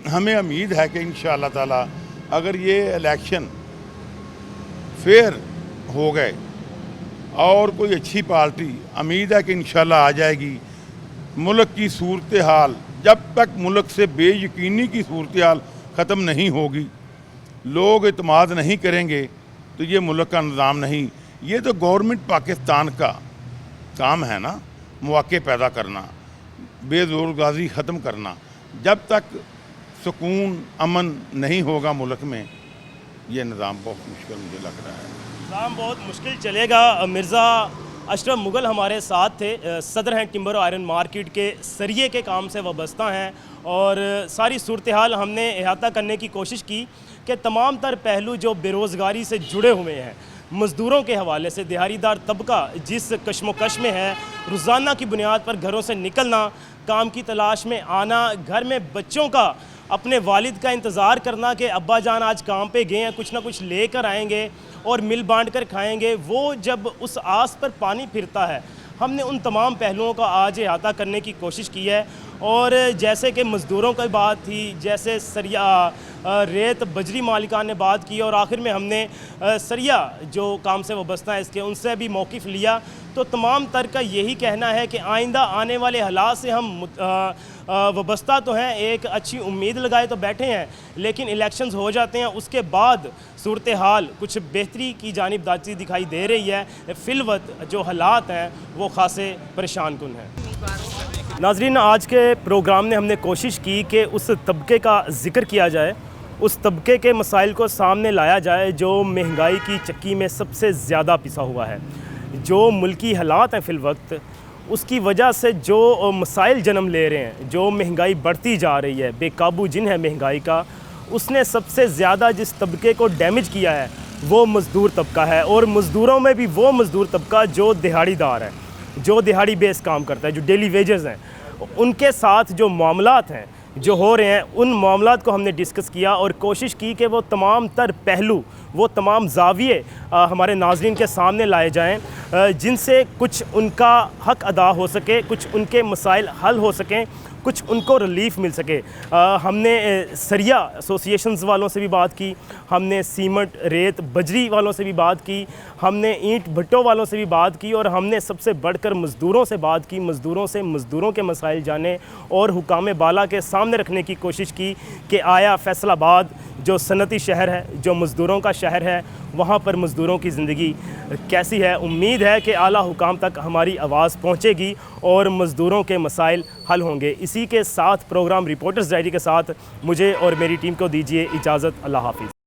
हमें उम्मीद है कि इंशाअल्लाह ताला अगर ये इलेक्शन फेयर हो गए और कोई अच्छी पार्टी, उम्मीद है कि इंशाअल्लाह आ जाएगी। मुल्क की सूरत हाल, जब तक मुल्क से बेयकीनी की सूरत हाल ख़त्म नहीं होगी, लोग इत्माद नहीं करेंगे, तो ये मुल्क का निज़ाम नहीं। ये तो गवर्नमेंट पाकिस्तान का काम है ना, मौके पैदा करना, बेरोज़गारी ख़त्म करना। जब तक सुकून अमन नहीं होगा मुल्क में, ये निज़ाम बहुत मुश्किल मुझे लग रहा है। निज़ाम बहुत मुश्किल चलेगा। मिर्ज़ा अशरफ मुग़ल हमारे साथ थे, सदर हैं टिम्बर आयरन मार्केट के सरिये के काम से वाबस्ता हैं, और सारी सूरत हाल हमने अहाता करने की कोशिश की कि तमाम तर पहलू जो बेरोज़गारी से जुड़े हुए हैं, मज़दूरों के हवाले से दिहाड़ीदार तबका जिस कश्मोकश में है, रोज़ाना की बुनियाद पर घरों से निकलना, काम की तलाश में आना, घर में बच्चों का अपने वालिद का इंतज़ार करना कि अब्बा जान आज काम पे गए हैं, कुछ ना कुछ लेकर आएंगे और मिल बांट कर खाएंगे, वो जब उस आस पर पानी फिरता है। हमने उन तमाम पहलुओं का आज अहाता करने की कोशिश की है। और जैसे कि मज़दूरों की बात थी, जैसे सरिया रेत बजरी मालिकान ने बात की, और आखिर में हमने सरिया जो काम से वाबस्ता है इसके उनसे भी मौक़िफ़ लिया। तो तमाम तर का यही कहना है कि आइंदा आने वाले हालात से हम वाबस्ता तो हैं, एक अच्छी उम्मीद लगाए तो बैठे हैं, लेकिन इलेक्शंस हो जाते हैं, उसके बाद सूरत हाल कुछ बेहतरी की जानिब दाची दिखाई दे रही है। फ़िलवत जो हालात हैं वो ख़ासे परेशान कुन हैं। नाज़रीन, आज के प्रोग्राम में हमने कोशिश की कि उस तबके का ज़िक्र किया जाए, उस तबके के मसाइल को सामने लाया जाए जो महंगाई की चक्की में सबसे ज़्यादा पिसा हुआ है। जो मुल्की हालात हैं फ़िलवक्त, उसकी वजह से जो मसाइल जन्म ले रहे हैं, जो महंगाई बढ़ती जा रही है, बेकाबू जिन है महंगाई का, उसने सबसे ज़्यादा जिस तबके को डैमेज किया है वो मज़दूर तबका है। और मज़दूरों में भी वो मज़दूर तबका जो दिहाड़ीदार है, जो दिहाड़ी बेस काम करता है, जो डेली वेजेस हैं, उनके साथ जो मामलात हैं जो हो रहे हैं, उन मामलात को हमने डिस्कस किया और कोशिश की कि वो तमाम तर पहलू, वो तमाम ज़ाविये हमारे नाज़रीन के सामने लाए जाएं, जिनसे कुछ उनका हक़ अदा हो सके, कुछ उनके मसाइल हल हो सकें, कुछ उनको रिलीफ़ मिल सके। हमने सरिया एसोसिएशंस वालों से भी बात की, हमने सीमेंट रेत बजरी वालों से भी बात की, हमने ईंट भट्टों वालों से भी बात की, और हमने सबसे बढ़कर मज़दूरों से बात की। मज़दूरों से मज़दूरों के मसाइल जाने और हुकाम बाला के सामने रखने की कोशिश की कि आया फैसलाबाद जो सनती शहर है, जो मज़दूरों का शहर है, वहाँ पर मज़दूरों की ज़िंदगी कैसी है। उम्मीद है कि आला हुकाम तक हमारी आवाज़ पहुँचेगी और मज़दूरों के मसाइल हल होंगे। इसी के साथ प्रोग्राम रिपोर्टर्स डायरी के साथ मुझे और मेरी टीम को दीजिए इजाज़त। अल्लाह हाफिज़।